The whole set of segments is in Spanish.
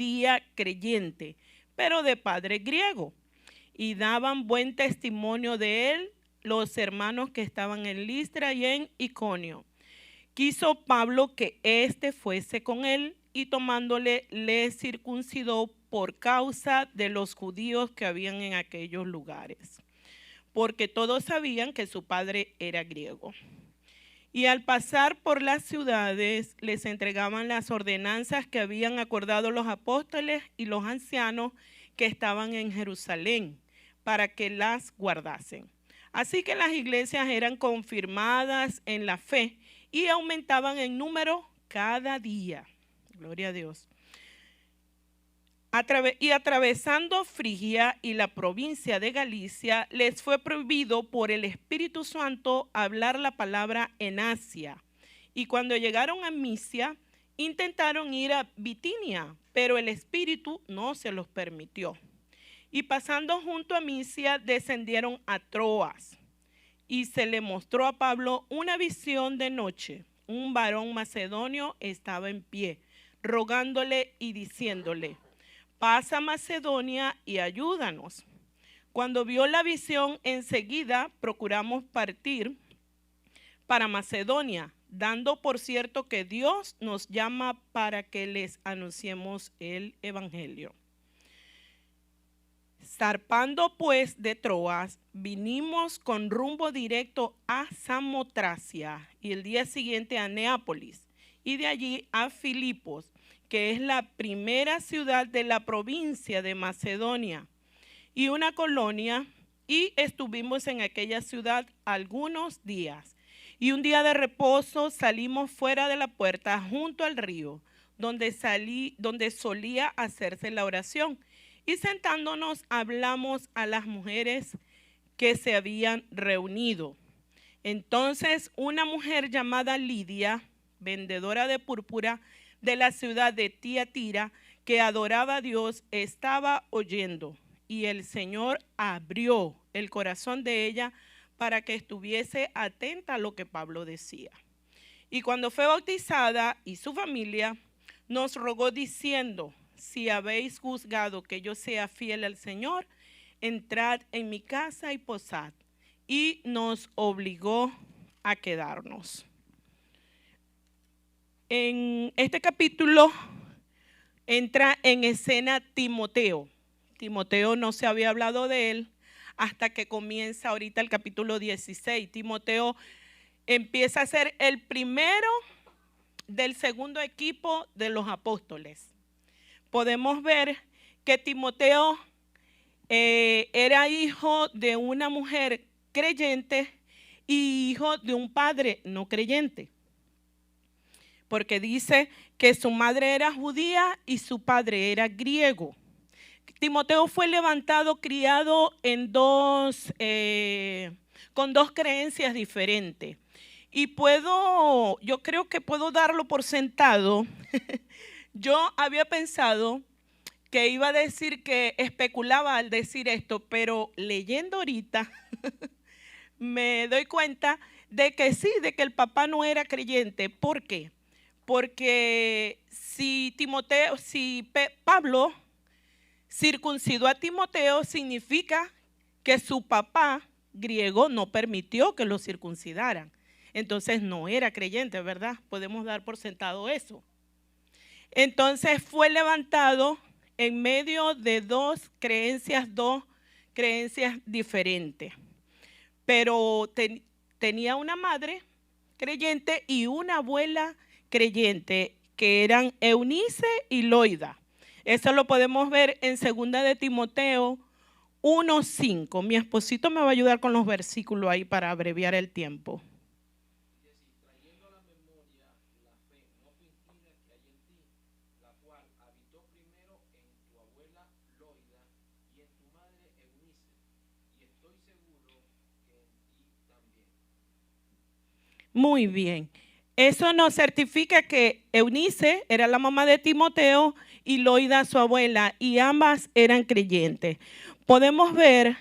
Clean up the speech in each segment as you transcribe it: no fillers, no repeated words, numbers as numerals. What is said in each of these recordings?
judía creyente, pero de padre griego, y daban buen testimonio de él los hermanos que estaban en Listra y en Iconio. Quiso Pablo que éste fuese con él, y tomándole le circuncidó por causa de los judíos que habían en aquellos lugares, porque todos sabían que su padre era griego. Y al pasar por las ciudades les entregaban las ordenanzas que habían acordado los apóstoles y los ancianos que estaban en Jerusalén, para que las guardasen. Así que las iglesias eran confirmadas en la fe y aumentaban en número cada día. Gloria a Dios. Atravesando Frigia y la provincia de Galicia, les fue prohibido por el Espíritu Santo hablar la palabra en Asia. Y cuando llegaron a Misia, intentaron ir a Bitinia, pero el Espíritu no se los permitió. Y pasando junto a Misia, descendieron a Troas. Y se le mostró a Pablo una visión de noche. Un varón macedonio estaba en pie, rogándole y diciéndole: pasa a Macedonia y ayúdanos. Cuando vio la visión, enseguida procuramos partir para Macedonia, dando por cierto que Dios nos llama para que les anunciemos el evangelio. Zarpando pues de Troas, vinimos con rumbo directo a Samotracia y el día siguiente a Neápolis, y de allí a Filipos, que es la primera ciudad de la provincia de Macedonia, y una colonia, y estuvimos en aquella ciudad algunos días. Y un día de reposo salimos fuera de la puerta junto al río, donde solía hacerse la oración, y sentándonos hablamos a las mujeres que se habían reunido. Entonces una mujer llamada Lidia, vendedora de púrpura, de la ciudad de Tiatira, que adoraba a Dios, estaba oyendo, y el Señor abrió el corazón de ella para que estuviese atenta a lo que Pablo decía. Y cuando fue bautizada y su familia, nos rogó diciendo: si habéis juzgado que yo sea fiel al Señor, entrad en mi casa y posad. Y nos obligó a quedarnos. En este capítulo entra en escena Timoteo. Timoteo no se había hablado de él hasta que comienza ahorita el capítulo 16. Timoteo empieza a ser el primero del segundo equipo de los apóstoles. Podemos ver que Timoteo era hijo de una mujer creyente y hijo de un padre no creyente, porque dice que su madre era judía y su padre era griego. Timoteo fue levantado, criado en con dos creencias diferentes. Y yo creo que puedo darlo por sentado. Yo había pensado que iba a decir que especulaba al decir esto, pero leyendo ahorita me doy cuenta de que sí, de que el papá no era creyente. ¿Por qué? Porque si Pablo circuncidó a Timoteo, significa que su papá griego no permitió que lo circuncidaran. Entonces no era creyente, ¿verdad? Podemos dar por sentado eso. Entonces fue levantado en medio de dos creencias diferentes. Pero tenía una madre creyente y una abuela creyente, que eran Eunice y Loida. Eso lo podemos ver en 2 de Timoteo 1:5. Mi esposito me va a ayudar con los versículos ahí para abreviar el tiempo. Trayendo a la memoria la fe no fingida que hay en ti, la cual habitó primero en tu abuela Loida y en tu madre Eunice, y estoy seguro que en ti también. Muy bien. Eso nos certifica que Eunice era la mamá de Timoteo y Loida su abuela, y ambas eran creyentes. Podemos ver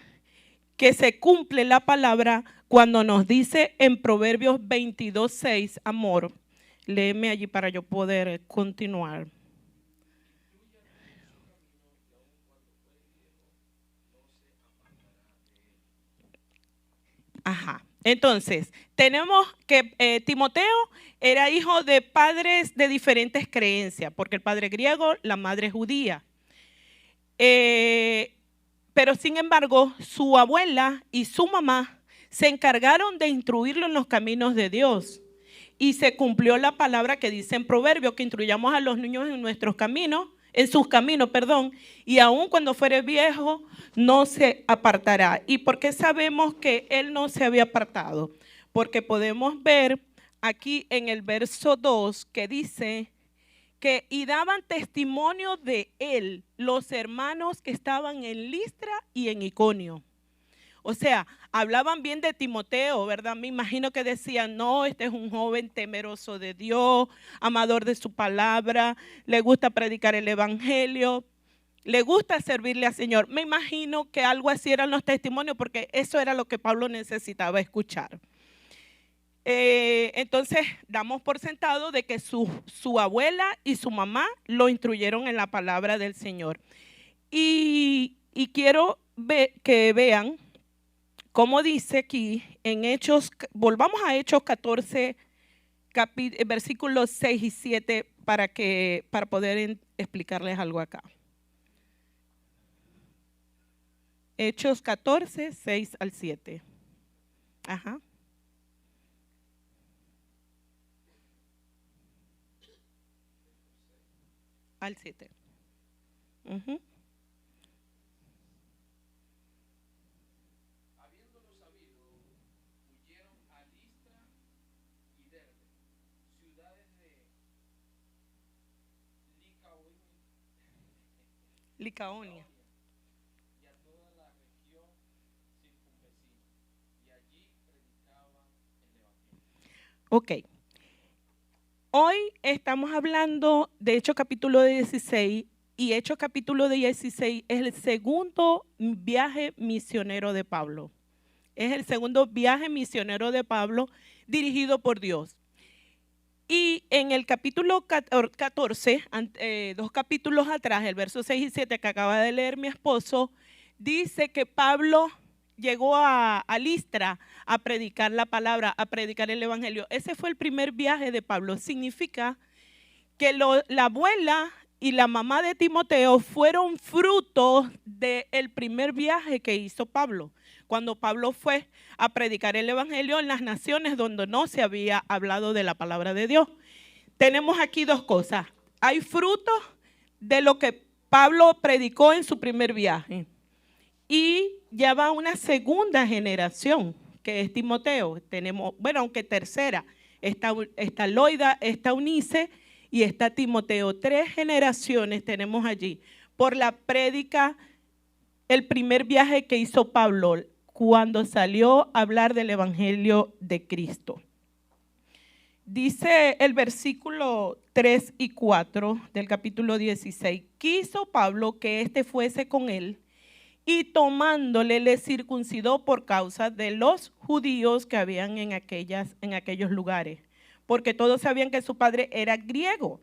que se cumple la palabra cuando nos dice en Proverbios 22:6, amor, léeme allí para yo poder continuar. Entonces, tenemos que Timoteo era hijo de padres de diferentes creencias, porque el padre griego, la madre judía. Pero sin embargo, su abuela y su mamá se encargaron de instruirlo en los caminos de Dios. Y se cumplió la palabra que dice en Proverbios, que instruyamos a los niños en nuestros caminos, en sus caminos, perdón, y aun cuando fuere viejo, no se apartará. ¿Y por qué sabemos que él no se había apartado? Porque podemos ver aquí en el verso 2 que dice que y daban testimonio de él los hermanos que estaban en Listra y en Iconio. O sea, hablaban bien de Timoteo, ¿verdad? Me imagino que decían, no, este es un joven temeroso de Dios, amador de su palabra, le gusta predicar el evangelio, le gusta servirle al Señor. Me imagino que algo así eran los testimonios, porque eso era lo que Pablo necesitaba escuchar. Entonces, damos por sentado de que su abuela y su mamá lo instruyeron en la palabra del Señor. Y quiero que vean como dice aquí en Hechos, volvamos a Hechos 14, versículos 6 y 7 para poder explicarles algo acá. Hechos 14, 6 al 7. Ajá. Al 7. Licaonia. Y a toda la región circunvecina, y allí predicaban el evangelio. Ok. Hoy estamos hablando de Hechos capítulo 16, y Hechos capítulo 16 es el segundo viaje misionero de Pablo. Es el segundo viaje misionero de Pablo dirigido por Dios. Y en el capítulo 14, 2 capítulos atrás, el verso 6 y 7 que acaba de leer mi esposo, dice que Pablo llegó a Listra a predicar la palabra, a predicar el evangelio. Ese fue el primer viaje de Pablo. Significa que la abuela y la mamá de Timoteo fueron frutos del primer viaje que hizo Pablo, cuando Pablo fue a predicar el evangelio en las naciones donde no se había hablado de la palabra de Dios. Tenemos aquí dos cosas. Hay frutos de lo que Pablo predicó en su primer viaje, y ya va una segunda generación, que es Timoteo. Tenemos, bueno, aunque tercera, está Loida, está Eunice y está Timoteo. 3 generaciones tenemos allí por la prédica, el primer viaje que hizo Pablo cuando salió a hablar del evangelio de Cristo. Dice el versículo 3 y 4 del capítulo 16, quiso Pablo que éste fuese con él, y tomándole le circuncidó por causa de los judíos que habían en aquellos lugares, porque todos sabían que su padre era griego.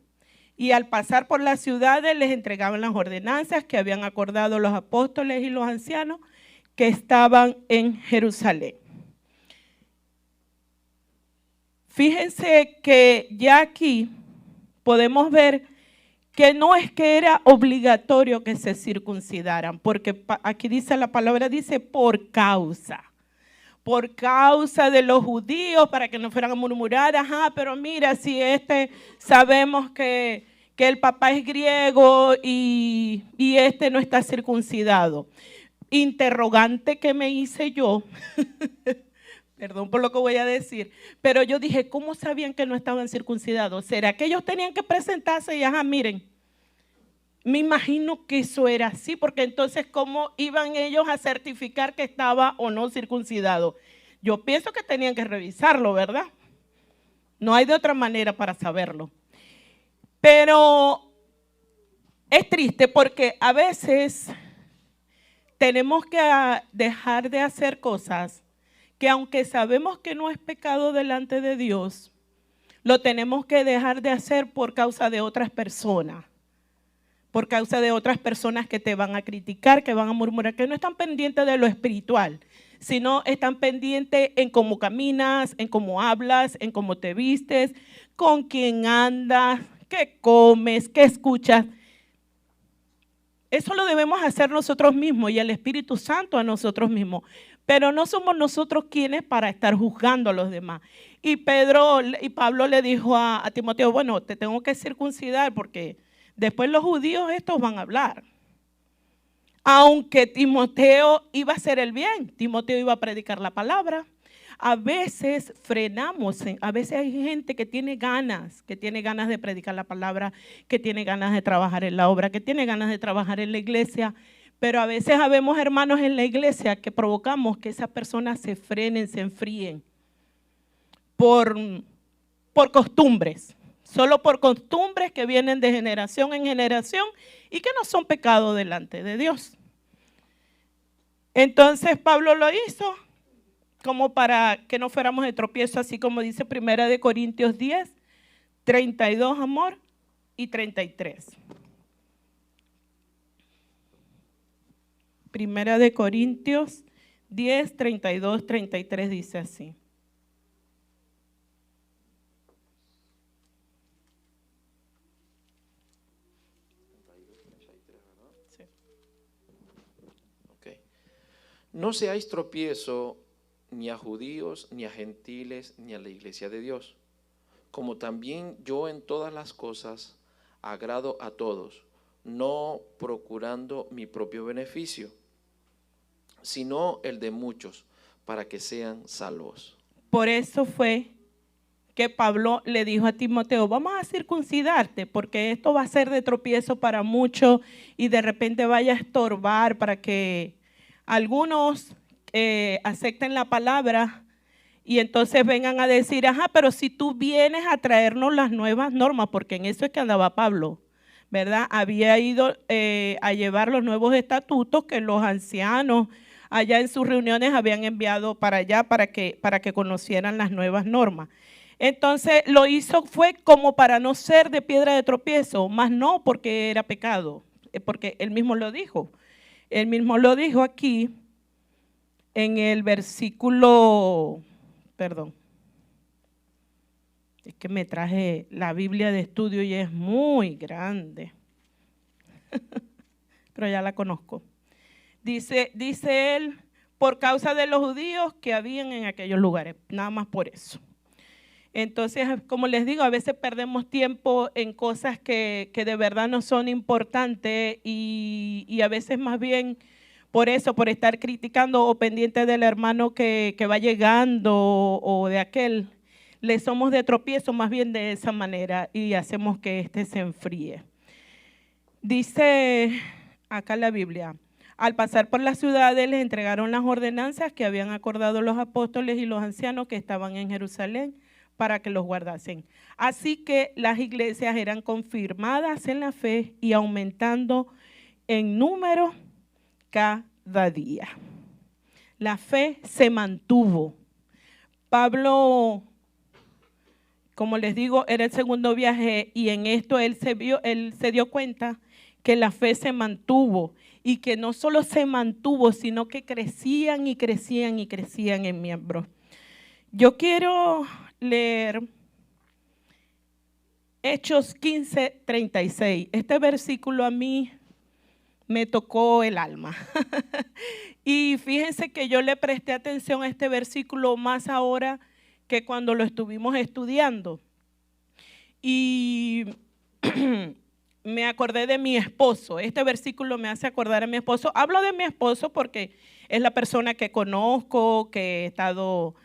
Y al pasar por las ciudades les entregaban las ordenanzas que habían acordado los apóstoles y los ancianos que estaban en Jerusalén. Fíjense que ya aquí podemos ver que no es que era obligatorio que se circuncidaran, porque aquí dice la palabra, dice por causa de los judíos, para que no fueran a murmurar, ajá, pero mira, si sabemos que el papá es griego y este no está circuncidado. Interrogante que me hice yo, perdón por lo que voy a decir, pero yo dije, ¿cómo sabían que no estaban circuncidados? ¿Será que ellos tenían que presentarse y ajá, miren? Me imagino que eso era así, porque entonces ¿cómo iban ellos a certificar que estaba o no circuncidado? Yo pienso que tenían que revisarlo, ¿verdad? No hay de otra manera para saberlo. Pero es triste porque a veces tenemos que dejar de hacer cosas que aunque sabemos que no es pecado delante de Dios, lo tenemos que dejar de hacer por causa de otras personas. Por causa de otras personas que te van a criticar, que van a murmurar, que no están pendientes de lo espiritual, sino están pendientes en cómo caminas, en cómo hablas, en cómo te vistes, con quién andas, qué comes, qué escuchas. Eso lo debemos hacer nosotros mismos y el Espíritu Santo a nosotros mismos. Pero no somos nosotros quienes para estar juzgando a los demás. Y Pablo le dijo a Timoteo, bueno, te tengo que circuncidar porque después los judíos estos van a hablar. Aunque Timoteo iba a hacer el bien, Timoteo iba a predicar la palabra. A veces frenamos, a veces hay gente que tiene ganas de predicar la palabra, que tiene ganas de trabajar en la obra, que tiene ganas de trabajar en la iglesia, pero a veces habemos hermanos en la iglesia que provocamos que esas personas se frenen, se enfríen por costumbres, solo por costumbres que vienen de generación en generación y que no son pecado delante de Dios. Entonces Pablo lo hizo como para que no fuéramos de tropiezo, así como dice 1 Corintios 10, 32, amor, y 33. 1 Corintios 10, 32, 33 dice así. Sí. Okay. No seáis tropiezo ni a judíos, ni a gentiles, ni a la iglesia de Dios, como también yo en todas las cosas agrado a todos, no procurando mi propio beneficio, sino el de muchos, para que sean salvos. Por eso fue que Pablo le dijo a Timoteo, vamos a circuncidarte, porque esto va a ser de tropiezo para muchos y de repente vaya a estorbar para que algunos acepten la palabra y entonces vengan a decir, ajá, pero si tú vienes a traernos las nuevas normas, porque en eso es que andaba Pablo, ¿verdad? Había ido a llevar los nuevos estatutos que los ancianos allá en sus reuniones habían enviado para allá para que conocieran las nuevas normas. Entonces lo hizo fue como para no ser de piedra de tropiezo, más no porque era pecado, porque él mismo lo dijo. Él mismo lo dijo aquí en el versículo, perdón, es que me traje la Biblia de estudio y es muy grande, pero ya la conozco. Dice él, por causa de los judíos que habían en aquellos lugares, nada más por eso. Entonces, como les digo, a veces perdemos tiempo en cosas que de verdad no son importantes y a veces más bien por eso, por estar criticando o pendiente del hermano que va llegando o de aquel, le somos de tropiezo más bien de esa manera y hacemos que éste se enfríe. Dice acá la Biblia, al pasar por las ciudades les entregaron las ordenanzas que habían acordado los apóstoles y los ancianos que estaban en Jerusalén para que los guardasen. Así que las iglesias eran confirmadas en la fe y aumentando en número cada día. La fe se mantuvo. Pablo, como les digo, era el segundo viaje y en esto él se dio cuenta que la fe se mantuvo y que no solo se mantuvo, sino que crecían y crecían y crecían en miembros. Yo quiero leer Hechos 15, 36. Este versículo a mí me tocó el alma. Y fíjense que yo le presté atención a este versículo más ahora que cuando lo estuvimos estudiando. Y me acordé de mi esposo. Este versículo me hace acordar a mi esposo. Hablo de mi esposo porque es la persona que conozco, que he estado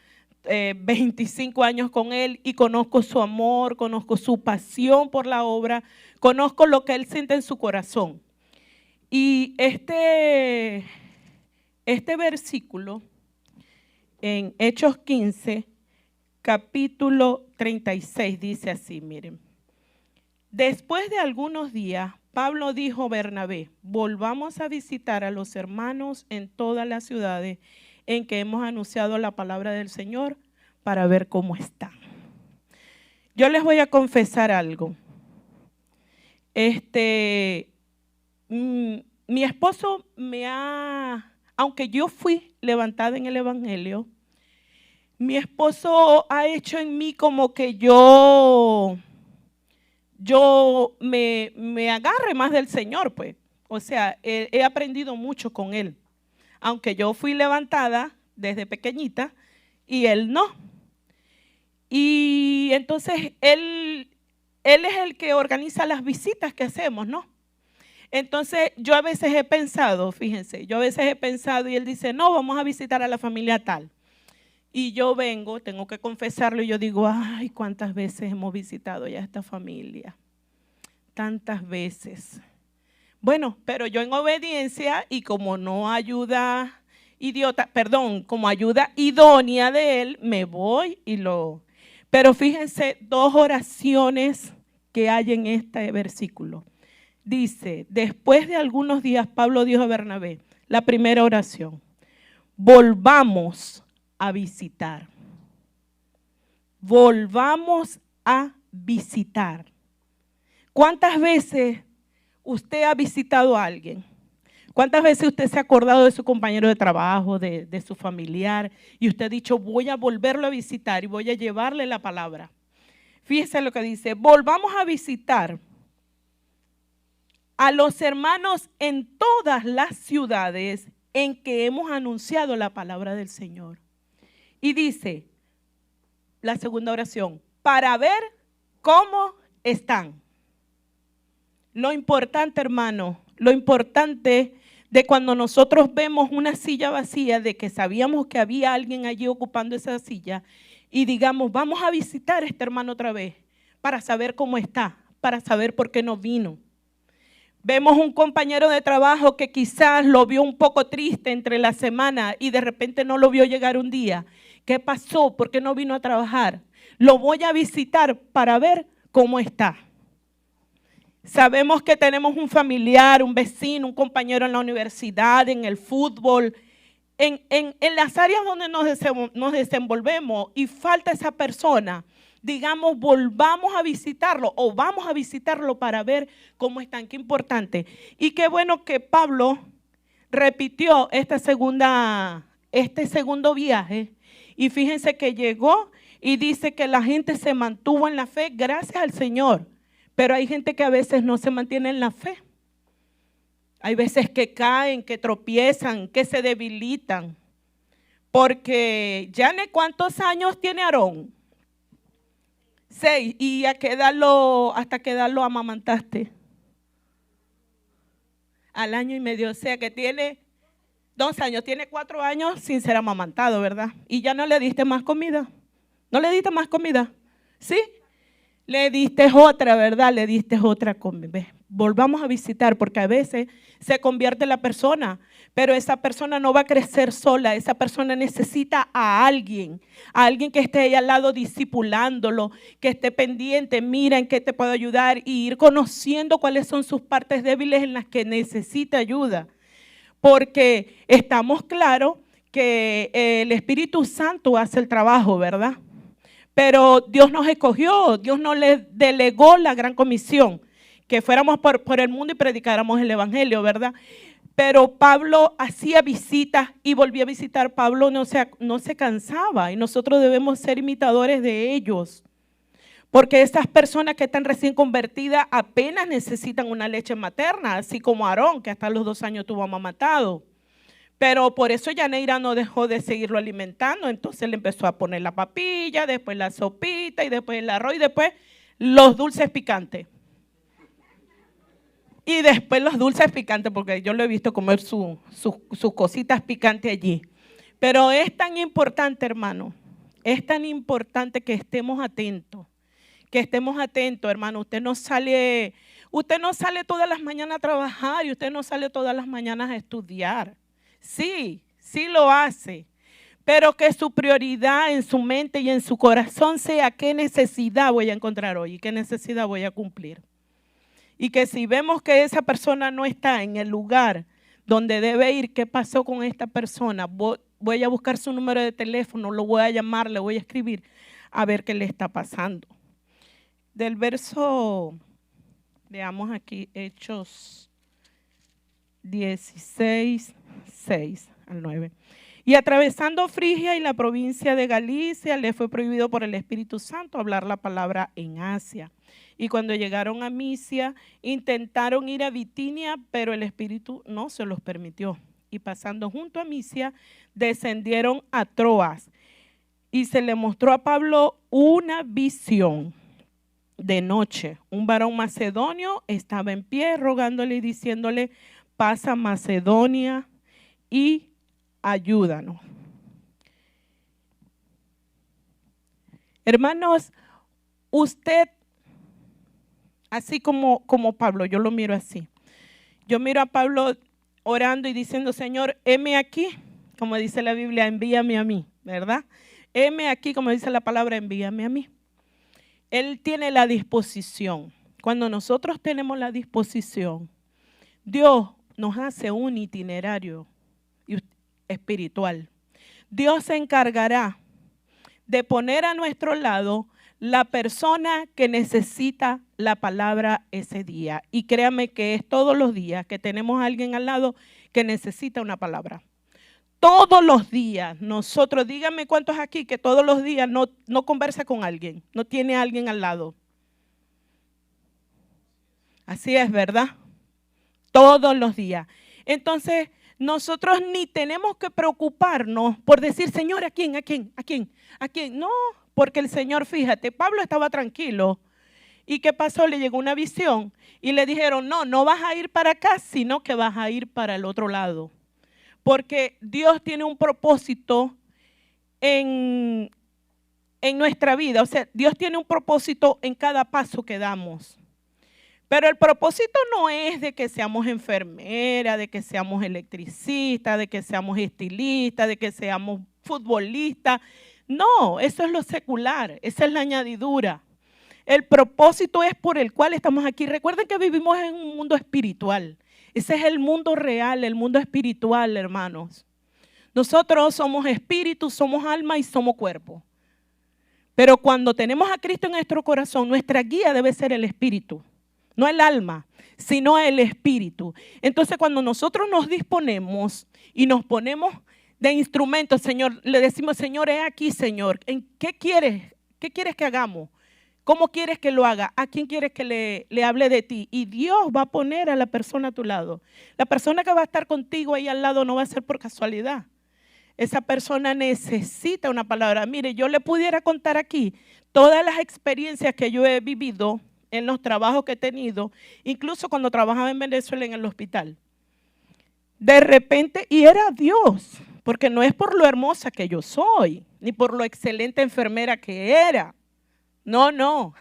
25 años con él y conozco su amor, conozco su pasión por la obra, conozco lo que él siente en su corazón. Y este versículo en Hechos 15, capítulo 36, dice así, miren. Después de algunos días, Pablo dijo a Bernabé, volvamos a visitar a los hermanos en todas las ciudades en que hemos anunciado la palabra del Señor para ver cómo están. Yo les voy a confesar algo. Mi esposo me ha aunque yo fui levantada en el Evangelio, mi esposo ha hecho en mí como que yo me agarre más del Señor, pues. O sea, he aprendido mucho con él. Aunque yo fui levantada desde pequeñita y él no. Y entonces él es el que organiza las visitas que hacemos, ¿no? Entonces yo a veces he pensado, fíjense, y él dice, no, vamos a visitar a la familia tal. Y yo vengo, tengo que confesarlo, y yo digo, ay, cuántas veces hemos visitado ya esta familia. Tantas veces. Bueno, pero yo en obediencia y como no ayuda como ayuda idónea de él, me voy y lo... Pero fíjense, 2 oraciones que hay en este versículo. Dice, después de algunos días, Pablo dijo a Bernabé, la primera oración, volvamos a visitar. Volvamos a visitar. ¿Cuántas veces usted ha visitado a alguien? ¿Cuántas veces usted se ha acordado de su compañero de trabajo, de su familiar, y usted ha dicho, voy a volverlo a visitar y voy a llevarle la palabra? Fíjese lo que dice, volvamos a visitar a los hermanos en todas las ciudades en que hemos anunciado la palabra del Señor. Y dice, la segunda oración, para ver cómo están. Lo importante, hermano, lo importante de cuando nosotros vemos una silla vacía, de que sabíamos que había alguien allí ocupando esa silla, y digamos, vamos a visitar a este hermano otra vez, para saber cómo está, para saber por qué no vino. Vemos un compañero de trabajo que quizás lo vio un poco triste entre la semana y de repente no lo vio llegar un día. ¿Qué pasó? ¿Por qué no vino a trabajar? Lo voy a visitar para ver cómo está. Sabemos que tenemos un familiar, un vecino, un compañero en la universidad, en el fútbol, en las áreas donde nos desenvolvemos y falta esa persona. Digamos, volvamos a visitarlo o vamos a visitarlo para ver cómo están. Qué importante. Y qué bueno que Pablo repitió este segundo viaje. Y fíjense que llegó y dice que la gente se mantuvo en la fe gracias al Señor. Pero hay gente que a veces no se mantiene en la fe. Hay veces que caen, que tropiezan, que se debilitan. Porque ya no, ¿cuántos años tiene Aarón? 6. ¿Y hasta qué edad lo amamantaste? Al año y medio. O sea que tiene 2 años, tiene 4 años sin ser amamantado, ¿verdad? Y ya no le diste más comida. ¿No le diste más comida? ¿Sí? Le diste otra, ¿verdad? Le diste otra comida. Volvamos a visitar, porque a veces se convierte la persona, pero esa persona no va a crecer sola. Esa persona necesita a alguien que esté ahí al lado discipulándolo, que esté pendiente, mira en qué te puedo ayudar y ir conociendo cuáles son sus partes débiles en las que necesita ayuda. Porque estamos claros que el Espíritu Santo hace el trabajo, ¿verdad? Pero Dios nos escogió, Dios nos delegó la gran comisión, que fuéramos por el mundo y predicáramos el Evangelio, ¿verdad? Pero Pablo hacía visitas y volvía a visitar. Pablo no se cansaba y nosotros debemos ser imitadores de ellos. Porque esas personas que están recién convertidas apenas necesitan una leche materna, así como Aarón, que hasta los 2 años tuvo amamantado. Pero por eso Yaneira no dejó de seguirlo alimentando, entonces le empezó a poner la papilla, después la sopita y después el arroz y después los dulces picantes. Y después los dulces picantes, porque yo lo he visto comer sus cositas picantes allí. Pero es tan importante, hermano, es tan importante que estemos atentos. Hermano. Usted no sale todas las mañanas a trabajar y usted no sale todas las mañanas a estudiar. Sí lo hace, pero que su prioridad en su mente y en su corazón sea qué necesidad voy a encontrar hoy y qué necesidad voy a cumplir. Y que si vemos que esa persona no está en el lugar donde debe ir, ¿qué pasó con esta persona? Voy a buscar su número de teléfono, lo voy a llamar, le voy a escribir a ver qué le está pasando. Del verso, veamos aquí, Hechos 16, 6 al 9. Y atravesando Frigia y la provincia de Galicia, le fue prohibido por el Espíritu Santo hablar la palabra en Asia. Y cuando llegaron a Misia, intentaron ir a Bitinia, pero el Espíritu no se los permitió. Y pasando junto a Misia, descendieron a Troas. Y se le mostró a Pablo una visión de noche. Un varón macedonio estaba en pie rogándole y diciéndole: pasa a Macedonia y ayúdanos. Hermanos, usted, así como Pablo, yo lo miro así. Yo miro a Pablo orando y diciendo: Señor, heme aquí, como dice la Biblia, envíame a mí, ¿verdad? Heme aquí, como dice la palabra, envíame a mí. Él tiene la disposición. Cuando nosotros tenemos la disposición, Dios nos hace un itinerario espiritual. Dios se encargará de poner a nuestro lado la persona que necesita la palabra ese día. Y créame que es todos los días que tenemos a alguien al lado que necesita una palabra. Todos los días nosotros, díganme cuántos aquí que todos los días no conversa con alguien, no tiene a alguien al lado. Así es, ¿verdad? Todos los días. Entonces, nosotros ni tenemos que preocuparnos por decir: Señor, ¿a quién? No, porque el Señor, fíjate, Pablo estaba tranquilo. ¿Y qué pasó? Le llegó una visión y le dijeron: no vas a ir para acá, sino que vas a ir para el otro lado. Porque Dios tiene un propósito en nuestra vida. O sea, Dios tiene un propósito en cada paso que damos. Pero el propósito no es de que seamos enfermeras, de que seamos electricistas, de que seamos estilistas, de que seamos futbolistas. No, eso es lo secular, esa es la añadidura. El propósito es por el cual estamos aquí. Recuerden que vivimos en un mundo espiritual. Ese es el mundo real, el mundo espiritual, hermanos. Nosotros somos espíritu, somos alma y somos cuerpo. Pero cuando tenemos a Cristo en nuestro corazón, nuestra guía debe ser el espíritu. No el alma, sino el espíritu. Entonces, cuando nosotros nos disponemos y nos ponemos de instrumentos, Señor, le decimos: Señor, he aquí, Señor, ¿en qué quieres que hagamos? ¿Cómo quieres que lo haga? ¿A quién quieres que le hable de ti? Y Dios va a poner a la persona a tu lado. La persona que va a estar contigo ahí al lado no va a ser por casualidad. Esa persona necesita una palabra. Mire, yo le pudiera contar aquí todas las experiencias que yo he vivido en los trabajos que he tenido, incluso cuando trabajaba en Venezuela en el hospital. De repente, y era Dios, porque no es por lo hermosa que yo soy, ni por lo excelente enfermera que era. No.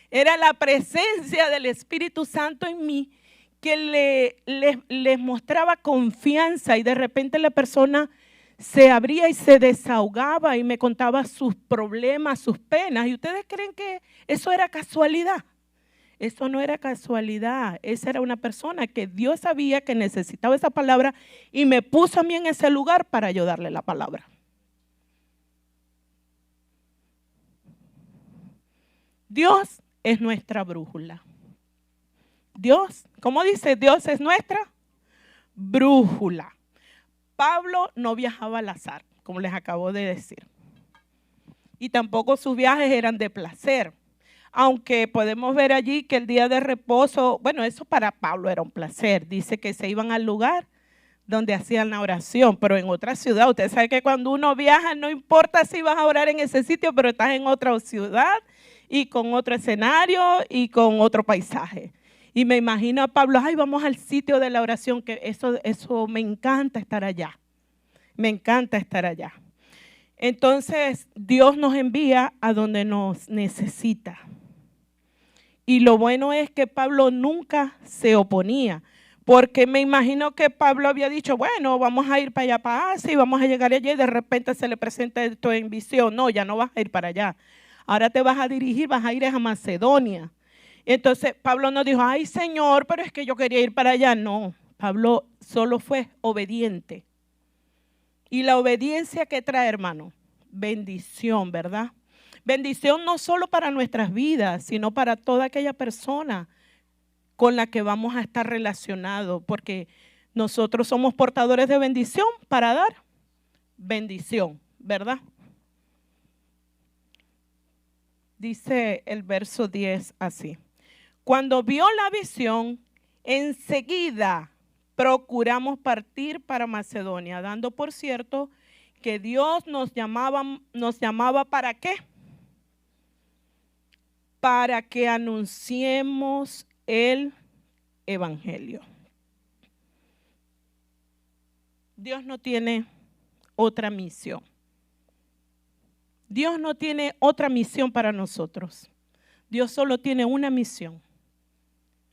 Era la presencia del Espíritu Santo en mí que les mostraba confianza, y de repente la persona se abría y se desahogaba y me contaba sus problemas, sus penas. ¿Y ustedes creen que eso era casualidad? Eso no era casualidad. Esa era una persona que Dios sabía que necesitaba esa palabra y me puso a mí en ese lugar para yo darle la palabra. Dios es nuestra brújula. Dios, ¿cómo dice? Dios es nuestra brújula. Pablo no viajaba al azar, como les acabo de decir. Y tampoco sus viajes eran de placer. Aunque podemos ver allí que el día de reposo, bueno, eso para Pablo era un placer. Dice que se iban al lugar donde hacían la oración, pero en otra ciudad. Usted sabe que cuando uno viaja, no importa si vas a orar en ese sitio, pero estás en otra ciudad y con otro escenario y con otro paisaje. Y me imagino a Pablo: ay, vamos al sitio de la oración, que eso me encanta estar allá. Me encanta estar allá. Entonces, Dios nos envía a donde nos necesita. Y lo bueno es que Pablo nunca se oponía, porque me imagino que Pablo había dicho: bueno, vamos a ir para allá, para Asia, y vamos a llegar allá, y de repente se le presenta esto en visión. No, ya no vas a ir para allá. Ahora te vas a dirigir, vas a ir a Macedonia. Entonces Pablo no dijo: ay, Señor, pero es que yo quería ir para allá. No, Pablo solo fue obediente. Y la obediencia que trae, hermano, bendición, ¿verdad? Bendición no solo para nuestras vidas, sino para toda aquella persona con la que vamos a estar relacionados, porque Nosotros somos portadores de bendición para dar bendición, ¿verdad? Dice el verso 10 así. Cuando vio la visión, enseguida procuramos partir para Macedonia, dando por cierto que Dios nos llamaba ¿para qué? Para que anunciemos el evangelio. Dios no tiene otra misión. Dios no tiene otra misión para nosotros. Dios solo tiene una misión.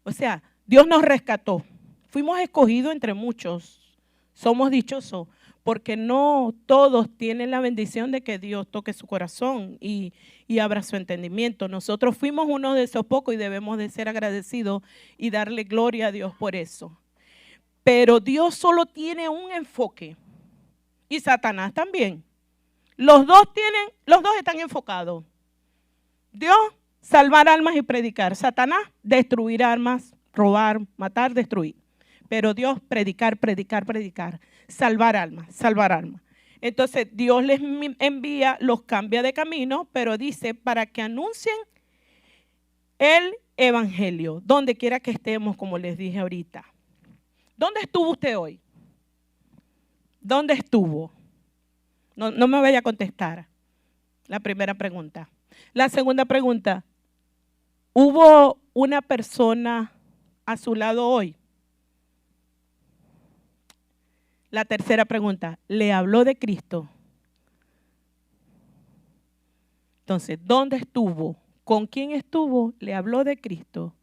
O sea, Dios nos rescató. Fuimos escogidos entre muchos. Somos dichosos porque no todos tienen la bendición de que Dios toque su corazón y abra su entendimiento. Nosotros fuimos uno de esos pocos y debemos de ser agradecidos y darle gloria a Dios por eso. Pero Dios solo tiene un enfoque y Satanás también. Los dos están enfocados. Dios, salvar almas y predicar. Satanás, destruir almas, robar, matar, destruir. Pero Dios, predicar. Salvar almas. Entonces, Dios les envía, los cambia de camino, pero dice, para que anuncien el evangelio, donde quiera que estemos, como les dije ahorita. ¿Dónde estuvo usted hoy? ¿Dónde estuvo? No me vaya a contestar la primera pregunta. La segunda pregunta, ¿hubo una persona a su lado hoy? La tercera pregunta, ¿le habló de Cristo? Entonces, ¿dónde estuvo? ¿Con quién estuvo? ¿Le habló de Cristo?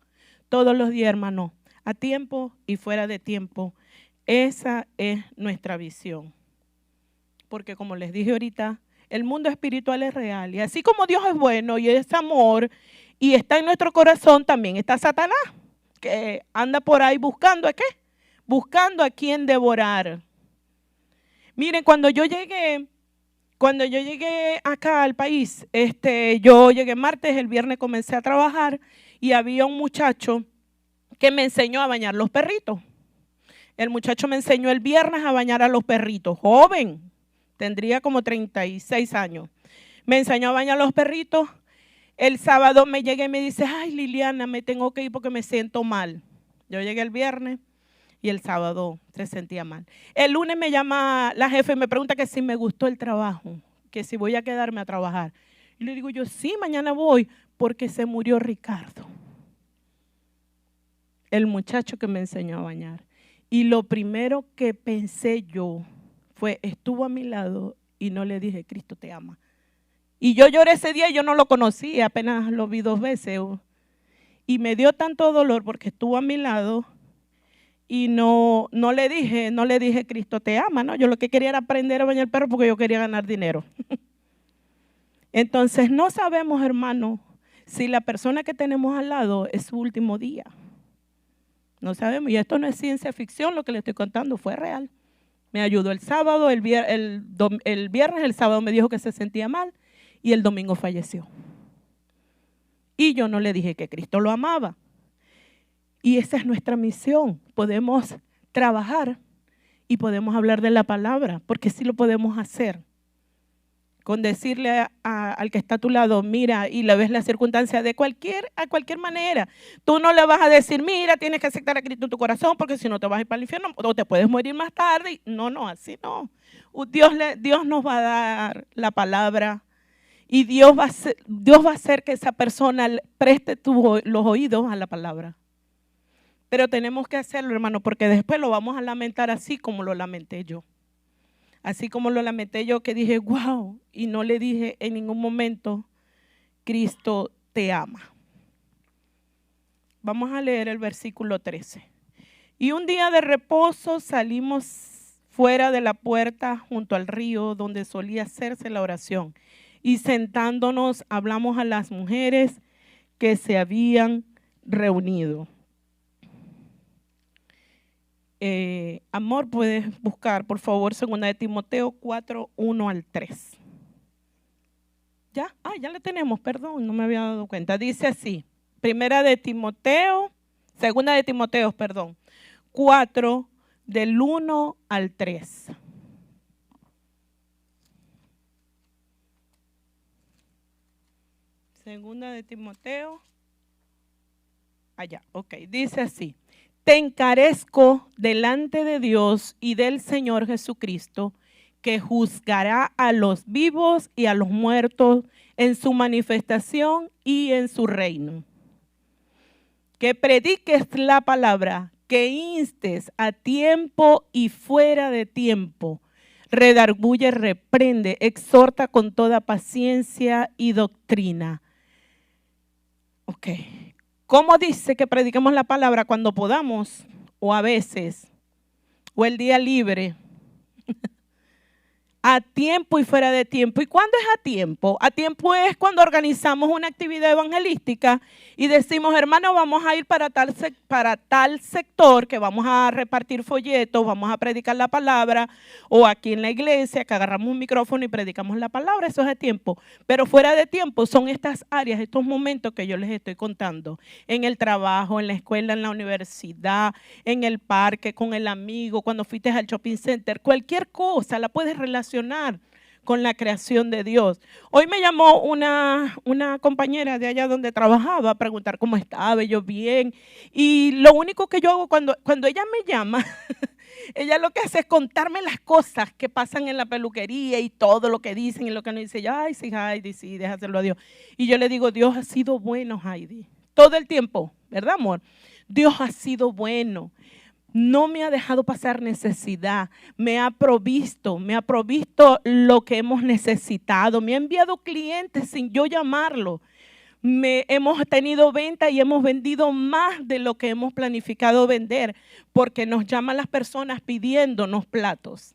Todos los días, hermano, a tiempo y fuera de tiempo. Esa es nuestra visión. Porque como les dije ahorita, el mundo espiritual es real. Y así como Dios es bueno y es amor y está en nuestro corazón, también está Satanás, que anda por ahí buscando ¿a qué? Buscando a quien devorar. Miren, cuando yo llegué acá al país, yo llegué martes, el viernes comencé a trabajar y había un muchacho que me enseñó a bañar los perritos. El muchacho me enseñó el viernes a bañar a los perritos, joven. Tendría como 36 años. Me enseñó a bañar los perritos. El sábado me llegué y me dice, ay Liliana, me tengo que ir porque me siento mal. Yo llegué el viernes y el sábado se sentía mal. El lunes me llama la jefe y me pregunta que si me gustó el trabajo, que si voy a quedarme a trabajar. Y le digo yo, sí, mañana voy porque se murió Ricardo, el muchacho que me enseñó a bañar. Y lo primero que pensé yo fue, estuvo a mi lado y no le dije, Cristo te ama. Y yo lloré ese día y yo no lo conocí, apenas lo vi 2 veces. Y me dio tanto dolor porque estuvo a mi lado y no le dije, Cristo te ama, ¿no? Yo lo que quería era aprender a bañar perro porque yo quería ganar dinero. Entonces no sabemos, hermano, si la persona que tenemos al lado es su último día. No sabemos, y esto no es ciencia ficción, lo que le estoy contando fue real. Me ayudó el sábado, el viernes, el sábado me dijo que se sentía mal y el domingo falleció. Y yo no le dije que Cristo lo amaba. Y esa es nuestra misión. Podemos trabajar y podemos hablar de la palabra, porque sí lo podemos hacer. Con decirle al que está a tu lado, mira, y le ves la circunstancia a cualquier manera. Tú no le vas a decir, mira, tienes que aceptar a Cristo en tu corazón, porque si no te vas a ir para el infierno, o te puedes morir más tarde. No, así no. Dios nos va a dar la palabra y Dios va a hacer que esa persona preste los oídos a la palabra. Pero tenemos que hacerlo, hermano, porque después lo vamos a lamentar así como lo lamenté yo. Así como lo lamenté yo, que dije, wow, y no le dije en ningún momento, Cristo te ama. Vamos a leer el versículo 13. Y un día de reposo salimos fuera de la puerta junto al río donde solía hacerse la oración. Y sentándonos hablamos a las mujeres que se habían reunido. Amor, puedes buscar, por favor, 2 de Timoteo 4, 1 al 3. ¿Ya? Ya le tenemos, perdón, no me había dado cuenta. Dice así, 2 de Timoteo, 4, del 1 al 3. Segunda de Timoteo. Allá, ok, dice así. Te encarezco delante de Dios y del Señor Jesucristo, que juzgará a los vivos y a los muertos en su manifestación y en su reino. Que prediques la palabra, que instes a tiempo y fuera de tiempo, redarguye, reprende, exhorta con toda paciencia y doctrina. Ok. ¿Cómo dice que prediquemos la palabra? Cuando podamos, o a veces, o el día libre, a tiempo y fuera de tiempo. ¿Y cuándo es a tiempo? A tiempo es cuando organizamos una actividad evangelística y decimos, hermano, vamos a ir para tal sector, que vamos a repartir folletos, vamos a predicar la palabra, o aquí en la iglesia, que agarramos un micrófono y predicamos la palabra. Eso es a tiempo. Pero fuera de tiempo son estas áreas, estos momentos que yo les estoy contando. En el trabajo, en la escuela, en la universidad, en el parque, con el amigo, cuando fuiste al shopping center. Cualquier cosa la puedes relacionar con la creación de Dios. Hoy me llamó una compañera de allá donde trabajaba a preguntar cómo estaba, yo bien. Y lo único que yo hago cuando ella me llama, ella lo que hace es contarme las cosas que pasan en la peluquería y todo lo que dicen y lo que no dice. Yo, ay, sí, Heidi, sí, déjaselo a Dios. Y yo le digo, Dios ha sido bueno, Heidi. Todo el tiempo, ¿verdad, amor? Dios ha sido bueno. No me ha dejado pasar necesidad, me ha provisto lo que hemos necesitado, me ha enviado clientes sin yo llamarlo. Hemos tenido venta y hemos vendido más de lo que hemos planificado vender, porque nos llaman las personas pidiéndonos platos.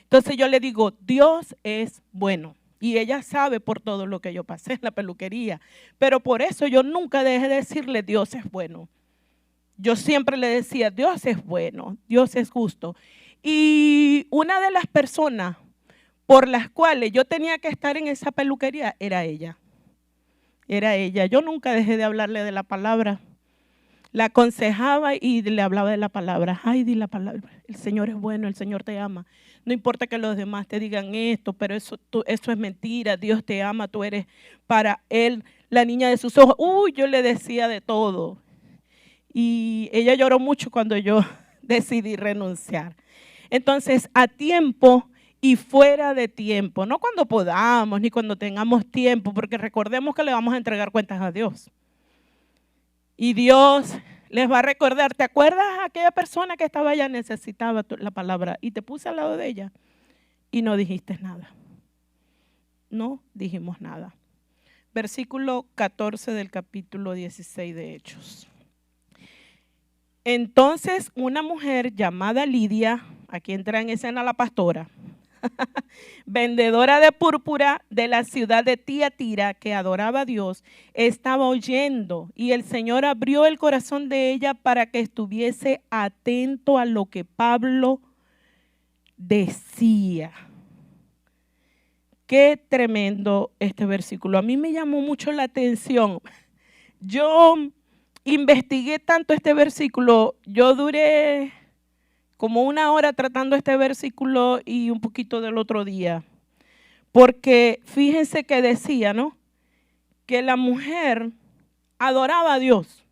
Entonces yo le digo, Dios es bueno. Y ella sabe por todo lo que yo pasé en la peluquería, pero por eso yo nunca dejé de decirle, Dios es bueno. Yo siempre le decía, Dios es bueno, Dios es justo. Y una de las personas por las cuales yo tenía que estar en esa peluquería era ella. Era ella. Yo nunca dejé de hablarle de la palabra. La aconsejaba y le hablaba de la palabra. Ay, di la palabra. El Señor es bueno, el Señor te ama. No importa que los demás te digan esto, pero eso es mentira. Dios te ama, tú eres para Él la niña de sus ojos. Uy, yo le decía de todo. Y ella lloró mucho cuando yo decidí renunciar. Entonces, a tiempo y fuera de tiempo, no cuando podamos ni cuando tengamos tiempo, porque recordemos que le vamos a entregar cuentas a Dios. Y Dios les va a recordar, ¿te acuerdas a aquella persona que estaba allá necesitaba la palabra y te puse al lado de ella y no dijiste nada? No dijimos nada. Versículo 14 del capítulo 16 de Hechos. Entonces una mujer llamada Lidia, aquí entra en escena la pastora, vendedora de púrpura de la ciudad de Tiatira, que adoraba a Dios, estaba oyendo y el Señor abrió el corazón de ella para que estuviese atento a lo que Pablo decía. Qué tremendo este versículo. A mí me llamó mucho la atención. Yo investigué tanto este versículo, yo duré como 1 hora tratando este versículo y un poquito del otro día. Porque fíjense que decía, ¿no? Que la mujer adoraba a Dios.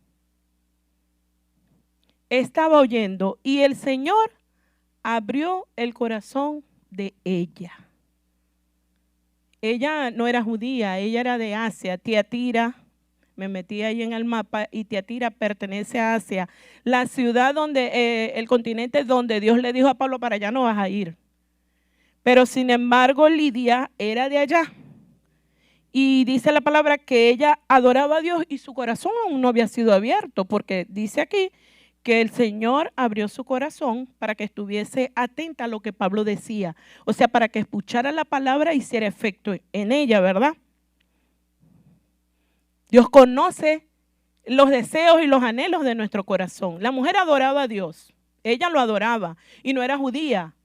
Estaba oyendo y el Señor abrió el corazón de ella. Ella no era judía, ella era de Asia, Tiatira. Me metí ahí en el mapa y Tiatira pertenece a Asia, la ciudad donde, el continente donde Dios le dijo a Pablo, para allá no vas a ir. Pero sin embargo Lidia era de allá. Y dice la palabra que ella adoraba a Dios y su corazón aún no había sido abierto, porque dice aquí que el Señor abrió su corazón para que estuviese atenta a lo que Pablo decía. O sea, para que escuchara la palabra y hiciera efecto en ella, ¿verdad? Dios conoce los deseos y los anhelos de nuestro corazón. La mujer adoraba a Dios. Ella lo adoraba y no era judía.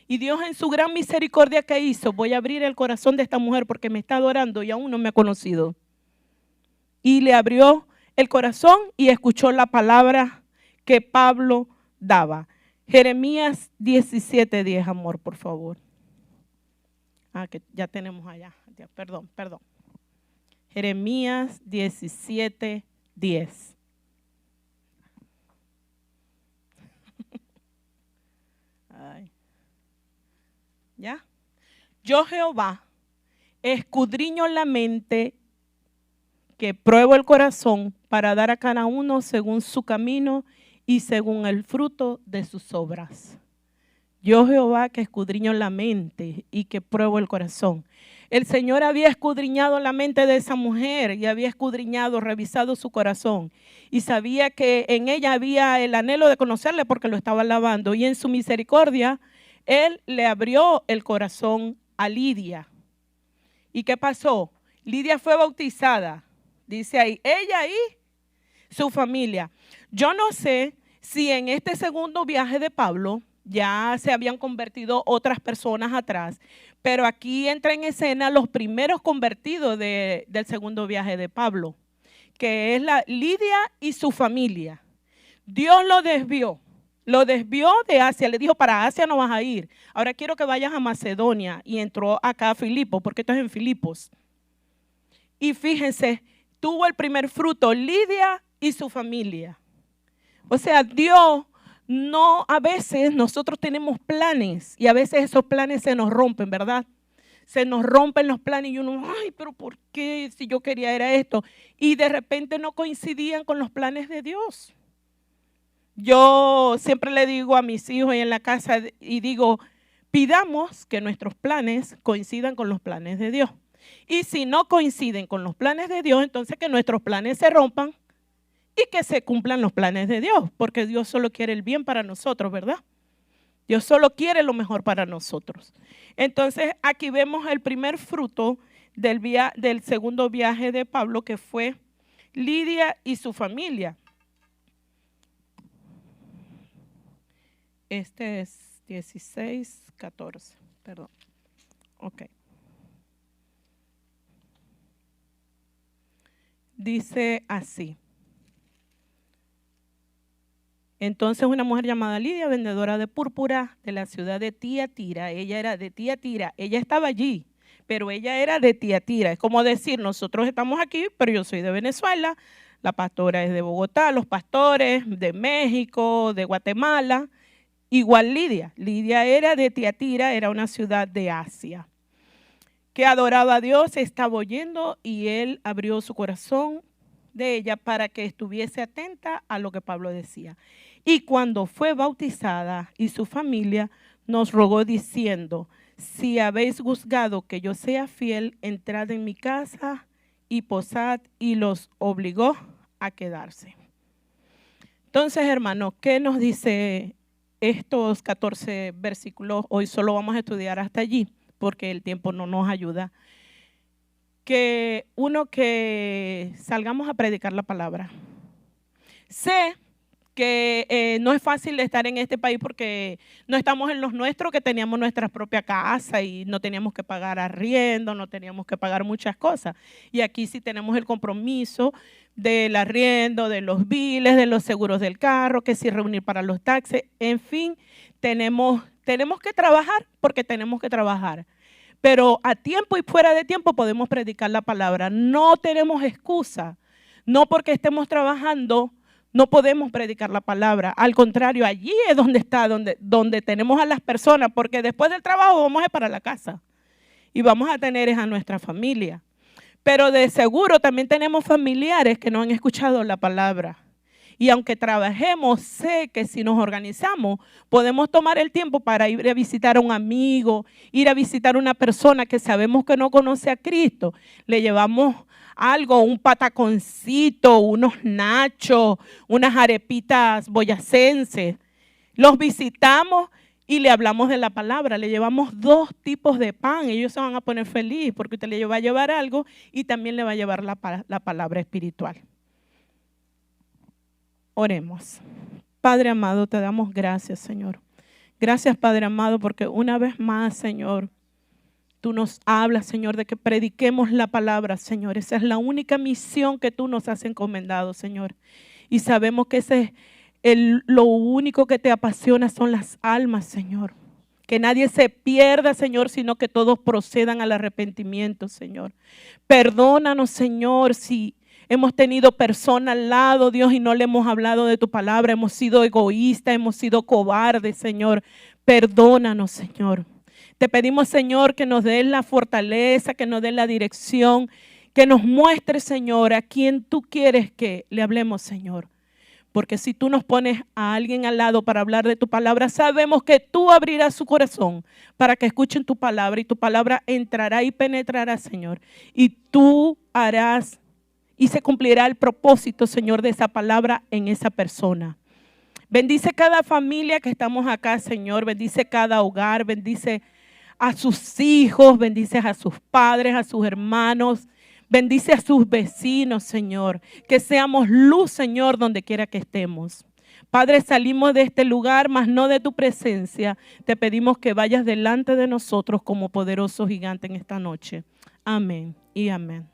Y Dios en su gran misericordia que hizo, voy a abrir el corazón de esta mujer porque me está adorando y aún no me ha conocido. Y le abrió el corazón y escuchó la palabra que Pablo daba. Jeremías 17:10, amor, por favor. Que ya tenemos allá. Perdón. Jeremías 17:10. ¿Ya? Yo, Jehová, escudriño la mente, que pruebo el corazón, para dar a cada uno según su camino y según el fruto de sus obras. Yo, Jehová, que escudriño la mente y que pruebo el corazón. El Señor había escudriñado la mente de esa mujer y había escudriñado, revisado su corazón. Y sabía que en ella había el anhelo de conocerle porque lo estaba alabando. Y en su misericordia, Él le abrió el corazón a Lidia. ¿Y qué pasó? Lidia fue bautizada. Dice ahí, ella y su familia. Yo no sé si en este segundo viaje de Pablo ya se habían convertido otras personas atrás, pero aquí entra en escena los primeros convertidos del segundo viaje de Pablo, que es la Lidia y su familia. Dios lo desvió de Asia, le dijo, para Asia no vas a ir, ahora quiero que vayas a Macedonia, y entró acá a Filipos, porque esto es en Filipos. Y fíjense, tuvo el primer fruto Lidia y su familia. O sea, Dios no, a veces nosotros tenemos planes y a veces esos planes se nos rompen, ¿verdad? Se nos rompen los planes y uno, ay, pero ¿por qué? Si yo quería era esto. Y de repente no coincidían con los planes de Dios. Yo siempre le digo a mis hijos y en la casa y digo, pidamos que nuestros planes coincidan con los planes de Dios. Y si no coinciden con los planes de Dios, entonces que nuestros planes se rompan y que se cumplan los planes de Dios, porque Dios solo quiere el bien para nosotros, ¿verdad? Dios solo quiere lo mejor para nosotros. Entonces, aquí vemos el primer fruto del segundo viaje de Pablo, que fue Lidia y su familia. Este es 16:14, perdón. Ok. Dice así. Entonces una mujer llamada Lidia, vendedora de púrpura de la ciudad de Tiatira, ella era de Tiatira, ella estaba allí, pero ella era de Tiatira. Es como decir, nosotros estamos aquí, pero yo soy de Venezuela, la pastora es de Bogotá, los pastores de México, de Guatemala, igual Lidia. Lidia era de Tiatira, era una ciudad de Asia, que adoraba a Dios, estaba oyendo y él abrió su corazón de ella para que estuviese atenta a lo que Pablo decía. Y cuando fue bautizada y su familia nos rogó diciendo, si habéis juzgado que yo sea fiel, entrad en mi casa y posad, y los obligó a quedarse. Entonces, hermanos, ¿qué nos dice estos 14 versículos? Hoy solo vamos a estudiar hasta allí, porque el tiempo no nos ayuda. Que salgamos a predicar la palabra. Sé que no es fácil estar en este país porque no estamos en los nuestros, que teníamos nuestra propia casa y no teníamos que pagar arriendo, no teníamos que pagar muchas cosas. Y aquí sí tenemos el compromiso del arriendo, de los biles, de los seguros del carro, que sí reunir para los taxes. En fin, tenemos que trabajar porque tenemos que trabajar. Pero a tiempo y fuera de tiempo podemos predicar la palabra. No tenemos excusa. No porque estemos trabajando no podemos predicar la palabra. Al contrario, allí es donde está, donde tenemos a las personas, porque después del trabajo vamos a ir para la casa y vamos a tener a nuestra familia. Pero de seguro también tenemos familiares que no han escuchado la palabra. Y aunque trabajemos, sé que si nos organizamos, podemos tomar el tiempo para ir a visitar a un amigo, ir a visitar a una persona que sabemos que no conoce a Cristo. Le llevamos algo, un pataconcito, unos nachos, unas arepitas boyacenses. Los visitamos y le hablamos de la palabra. Le llevamos 2 tipos de pan. Ellos se van a poner felices porque usted le va a llevar algo y también le va a llevar la palabra espiritual. Oremos. Padre amado, te damos gracias, Señor. Gracias, Padre amado, porque una vez más, Señor, tú nos hablas, Señor, de que prediquemos la palabra, Señor. Esa es la única misión que tú nos has encomendado, Señor. Y sabemos que ese Lo único que te apasiona son las almas, Señor. Que nadie se pierda, Señor, sino que todos procedan al arrepentimiento, Señor. Perdónanos, Señor, si hemos tenido personas al lado, Dios, y no le hemos hablado de tu palabra. Hemos sido egoístas, hemos sido cobardes, Señor. Perdónanos, Señor. Te pedimos, Señor, que nos des la fortaleza, que nos des la dirección, que nos muestres, Señor, a quien tú quieres que le hablemos, Señor. Porque si tú nos pones a alguien al lado para hablar de tu palabra, sabemos que tú abrirás su corazón para que escuchen tu palabra y tu palabra entrará y penetrará, Señor. Y tú harás y se cumplirá el propósito, Señor, de esa palabra en esa persona. Bendice cada familia que estamos acá, Señor. Bendice cada hogar, bendice a sus hijos, bendice a sus padres, a sus hermanos. Bendice a sus vecinos, Señor. Que seamos luz, Señor, donde quiera que estemos. Padre, salimos de este lugar, mas no de tu presencia. Te pedimos que vayas delante de nosotros como poderoso gigante en esta noche. Amén y amén.